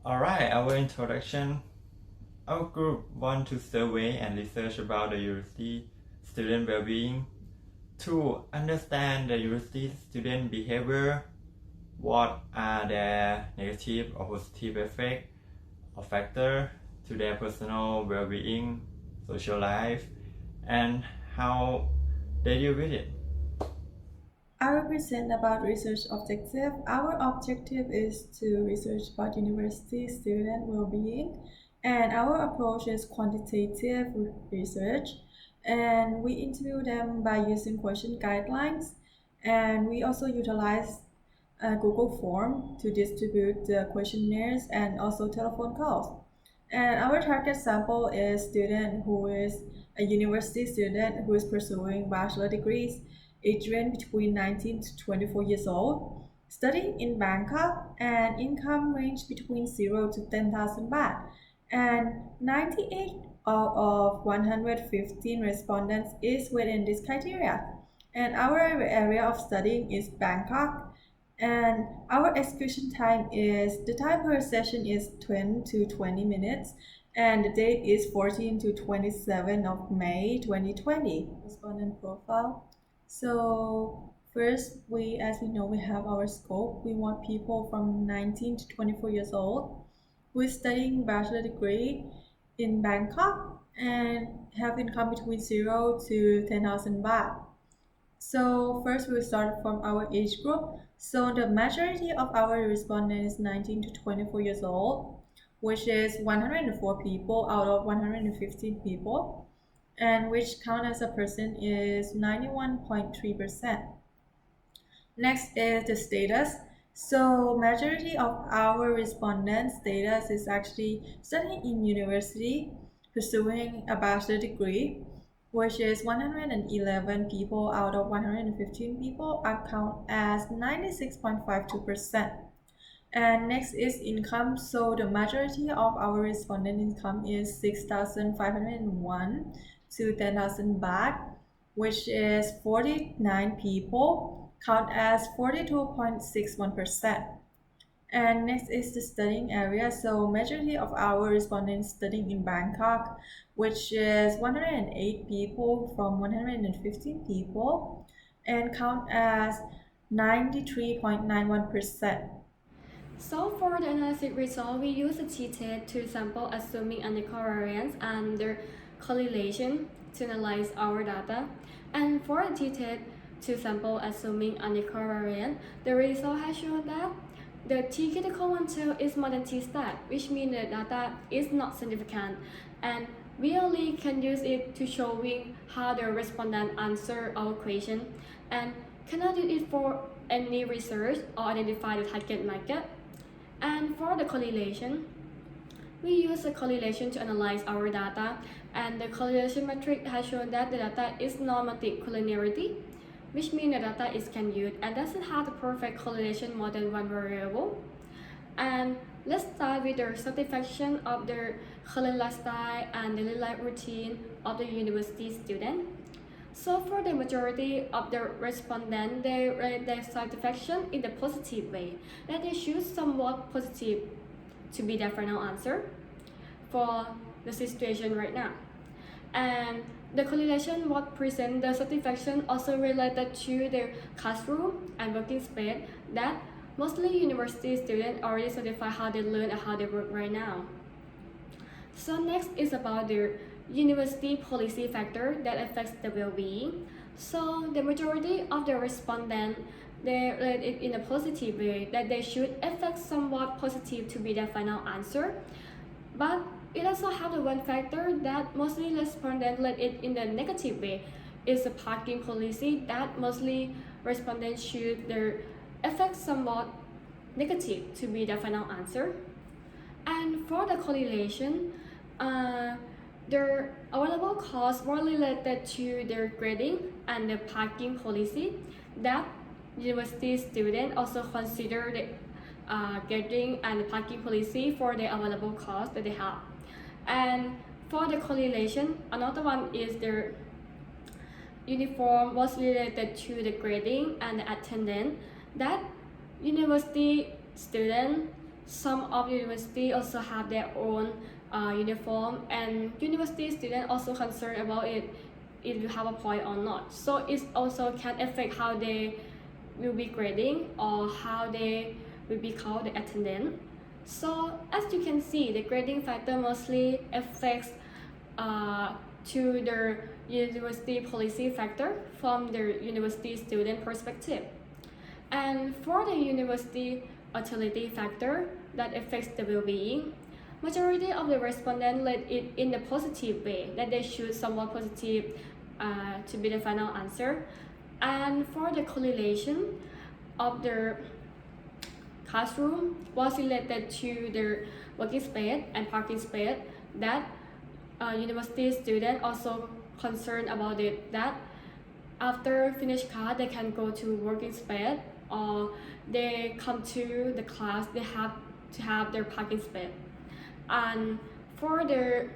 Alright, our introduction. Our group want to survey and research about the university student well-being to understand the university student behavior, what are their negative or positive effects or factors to their personal well-being, social life, and how they deal with it. I will present about research objective. Our objective is to research about university student well-being, and our approach is quantitative research, and we interview them by using question guidelines, and we also utilize a Google form to distribute the questionnaires and also telephone calls. And our target sample is student who is a university student who is pursuing bachelor degrees, age range between 19 to 24 years old, studying in Bangkok, and income range between 0 to 10,000 baht. And 98 out of 115 respondents is within this criteria. And our area of studying is Bangkok, and our execution time is the time per session is 10 to 20 minutes, and the date is 14 to 27 of May 2020. Respondent profile. So first, as we know, we have our scope. We want people from 19 to 24 years old who is studying bachelor degree in Bangkok and have income between 0 to 10,000 baht. So first we'll start from our age group. So the majority of our respondents is 19 to 24 years old, which is 104 people out of 115 people, and which count as a percent is 91.3%. Next is the status. So majority of our respondents' status is actually studying in university, pursuing a bachelor degree, which is 111 people out of 115 people account as 96.52%. And next is income. So the majority of our respondent income is 6,501 to 10,000 baht, which is 49 people count as 42.61%. And next is the studying area. So majority of our respondents studying in Bangkok, which is 108 people from 115 people, and count as 93.91%. So for the analysis result, we use a t-test to sample assuming anti-covariance and their correlation to analyze our data. And for a t-test to sample assuming anti-covariance, the result has shown that the t-critical one tail is more than t-stat, which means the data is not significant. And we only can use it to showing how the respondent answer our question and cannot use it for any research or identify the target market. And for the correlation, we use a correlation to analyze our data, and the correlation metric has shown that the data is normative collinearity, which means the data is can-use and doesn't have the perfect correlation more than one variable. And let's start with the satisfaction of the current lifestyle and daily life routine of the university student. So for the majority of the respondents, they rate their satisfaction in the positive way, that they choose somewhat positive to be their final answer for the situation right now. And the correlation what present the satisfaction also related to the classroom and working space that mostly university students already certify how they learn and how they work right now. So next is about the university policy factor that affects the well-being. So the majority of the respondents, they rate it in a positive way, that they should affect somewhat positive to be their final answer. But it also have the one factor that mostly respondents rate it in the negative way, is the parking policy that mostly respondents should their affect somewhat negative to be their final answer. And for the correlation, their available costs were related to their grading and the parking policy that university students also consider the grading and the parking policy for the available costs that they have. And for the correlation, another one is their uniform was related to the grading and the attendance that university students some of university also have their own uniform, and university students also concerned about it if you have a point or not. So it also can affect how they will be grading or how they will be called the attendance. So as you can see, the grading factor mostly affects to the university policy factor from the university student perspective. And for the university utility factor that affects the well-being, majority of the respondents let it in the positive way, that they choose somewhat positive to be the final answer. And for the correlation of the classroom was related to their working space and parking space, that university students also concerned about it, that after finish class they can go to working space, or they come to the class, they have to have their parking space. And for the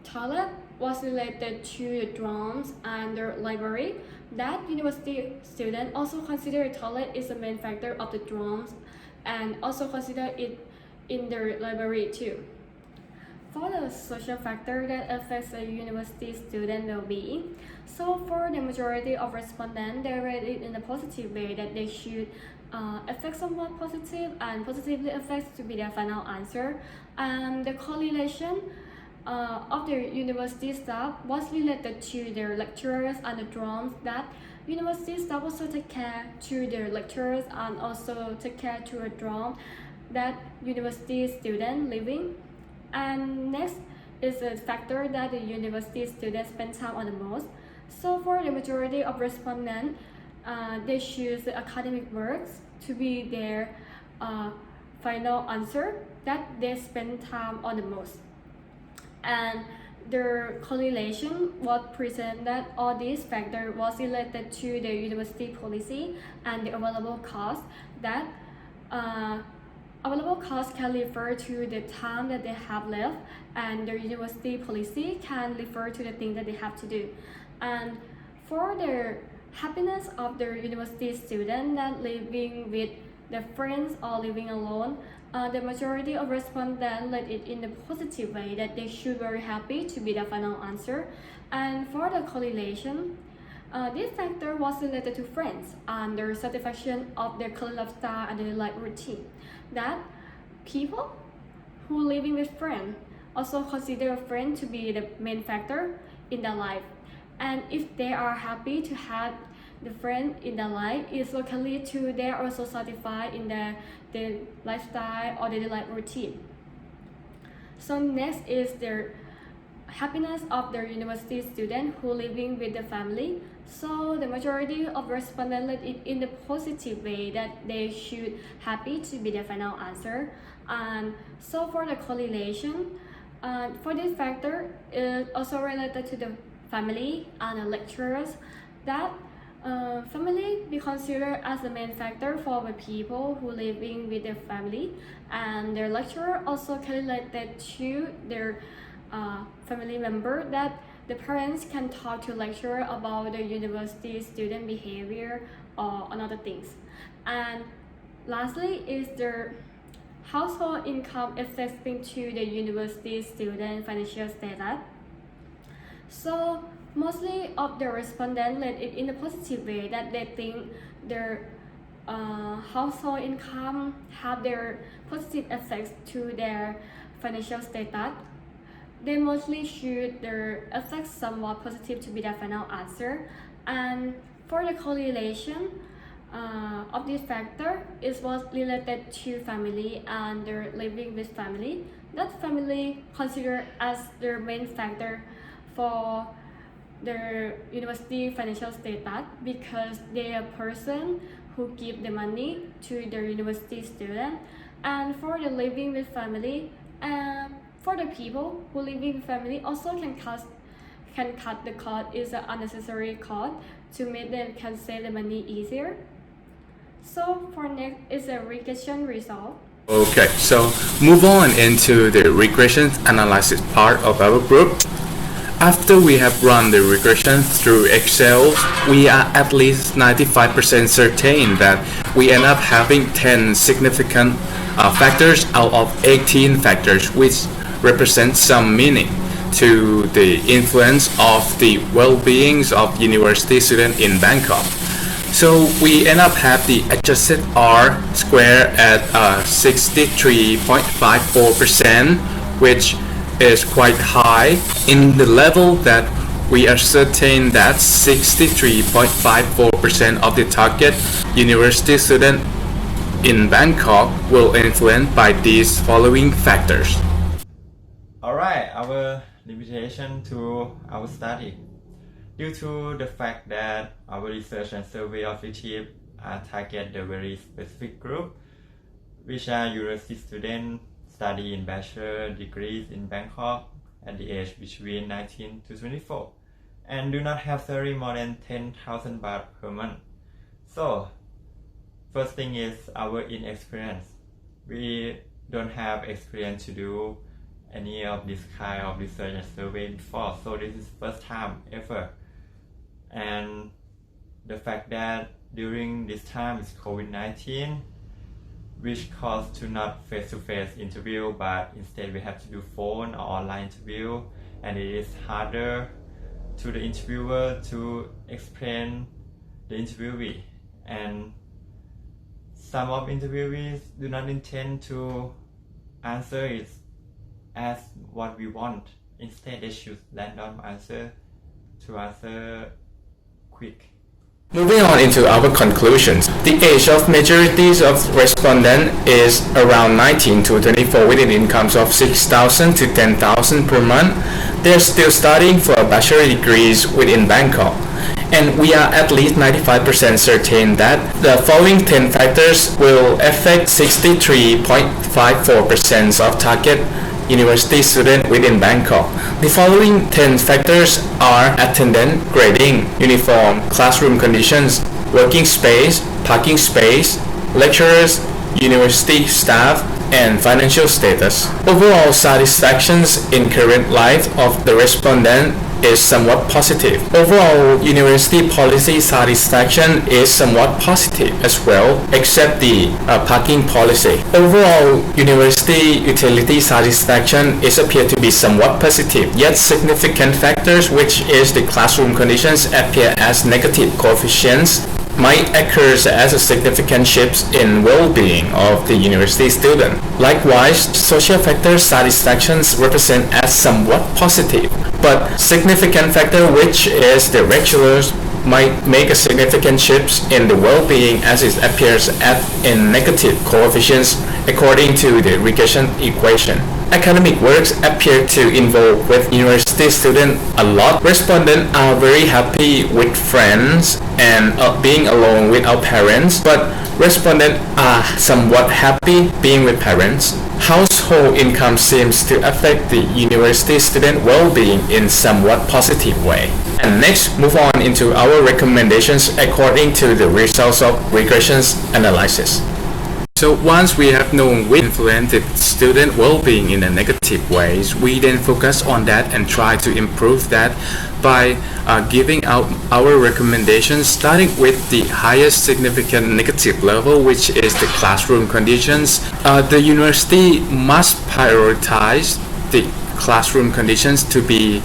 toilet was related to the dorms and the library, that university students also consider toilet is the main factor of the dorms and also consider it in their library too. For the social factor that affects the university student well-being, so for the majority of respondents, they rate it in a positive way, that they should affect somewhat positive and positively affects to be their final answer. And the correlation of the university staff was related to their lecturers and the dorms, that university staff also take care to their lecturers and also take care to a dorm that university student living. And next is a factor that the university students spend time on the most. So for the majority of respondents, they choose the academic works to be their final answer, that they spend time on the most. And the correlation was present that all these factors was related to the university policy and the available cost, that available cost can refer to the time that they have left, and the university policy can refer to the things that they have to do. And for the happiness of the university student that living with their friends or living alone, the majority of respondents let it in the positive way, that they should very happy to be the final answer. And for the correlation, this factor was related to friends and their satisfaction of their current lifestyle and their life routine, that people who living with friends also consider a friend to be the main factor in their life. And if they are happy to have the friend in their life, it can lead to they are also satisfied in their lifestyle or their life routine. So next is their happiness of their university student who living with the family. So the majority of respondents let it in the positive way, that they should happy to be the final answer. And so for the correlation, for this factor is also related to the family and the lecturers, that family be considered as the main factor for the people who living with their family, and their lecturer also related to their family member, that the parents can talk to lecturer about the university student behavior or another things. And lastly is their household income affecting to the university student financial status. So mostly of the respondents let it in a positive way, that they think their household income have their positive effects to their financial status. They mostly should their effects somewhat positive to be the final answer. And for the correlation of this factor, it was related to family and their living with family, that family considered as their main factor for their university financial status, because they are person who give the money to their university student. And for the living with family, for the people who living with family also can cut the cost, is an unnecessary cost, to make them can save the money easier. So for next is a regression result. Okay, so move on into the regression analysis part of our group. After we have run the regression through Excel, we are at least 95% certain that we end up having 10 significant factors out of 18 factors, which represent some meaning to the influence of the well-beings of university students in Bangkok. So we end up have the adjusted R square at 63.54%, which is quite high in the level that we ascertain that 63.54% of the target university student in Bangkok will influenced by these following factors. Alright, our limitation to our study. Due to the fact that our research and survey objective target the very specific group, which are university students study in bachelor degrees in Bangkok at the age between 19 to 24 and do not have salary more than 10,000 baht per month. So, first thing is our inexperience. We don't have experience to do any of this kind of research and survey before, so this is first time ever. And the fact that during this time is COVID-19, which caused to not face-to-face interview, but instead we have to do phone or online interview, and it is harder to the interviewer to explain the interviewee, and some of interviewees do not intend to answer it as what we want. Instead they choose random answer to answer quick. Moving on into our conclusions, the age of majorities of respondents is around 19 to 24 with an incomes of 6,000 to 10,000 per month. They're still studying for bachelor degrees within Bangkok. And we are at least 95% certain that the following 10 factors will affect 63.54% of target university students within Bangkok. The following 10 factors are attendance, grading, uniform, classroom conditions, working space, parking space, lecturers, university staff, and financial status. Overall satisfactions in current life of the respondent is somewhat positive. Overall university policy satisfaction is somewhat positive as well, except the parking policy. Overall university utility satisfaction is appear to be somewhat positive, yet significant factors, which is the classroom conditions, appear as negative coefficients, might occur as a significant shifts in well-being of the university student. Likewise, social factor satisfactions represent as somewhat positive, but significant factor, which is the lecturers, might make a significant shifts in the well-being as it appears at in negative coefficients according to the regression equation. Academic works appear to involve with university students a lot. Respondents are very happy with friends and being alone with our parents, but respondents are somewhat happy being with parents. Household income seems to affect the university student well-being in somewhat positive way. And next, move on into our recommendations according to the results of regressions analysis. So once we have known we influence the student well-being in a negative ways, we then focus on that and try to improve that by giving out our recommendations, starting with the highest significant negative level, which is the classroom conditions. The university must prioritize the classroom conditions to be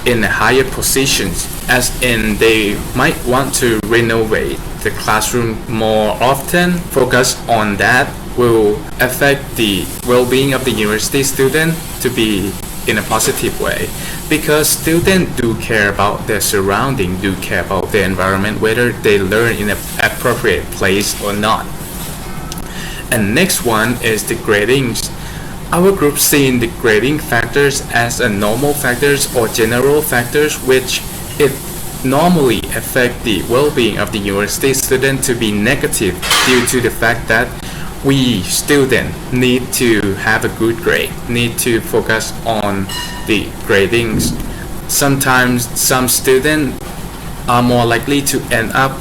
in higher positions, as in they might want to renovate the classroom more often. Focus on that will affect the well-being of the university student to be in a positive way, because students do care about their surrounding, do care about their environment, whether they learn in an appropriate place or not. And next one is the gradings. Our group seen the grading factors as a normal factors or general factors, which it normally affect the well-being of the university student to be negative due to the fact that we students need to have a good grade, need to focus on the gradings. Sometimes some students are more likely to end up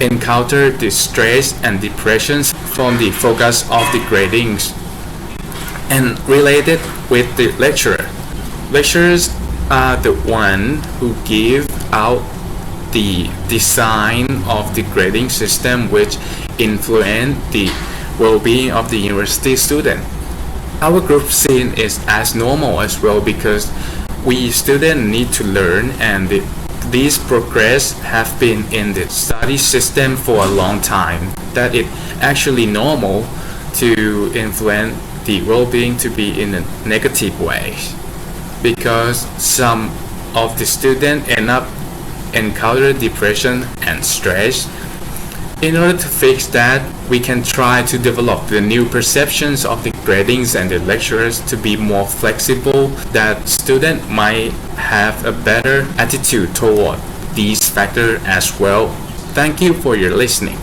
encounter the stress and depressions from the focus of the gradings. And related with the lecturer. Lecturers are the one who give out the design of the grading system, which influence the well-being of the university student. Our group scene is as normal as well because we students need to learn, and these progress have been in the study system for a long time, that it actually normal to influence the well-being to be in a negative way, because some of the students end up encounter depression and stress. In order to fix that, we can try to develop the new perceptions of the gradings and the lecturers to be more flexible, that students might have a better attitude toward these factors as well. Thank you for your listening.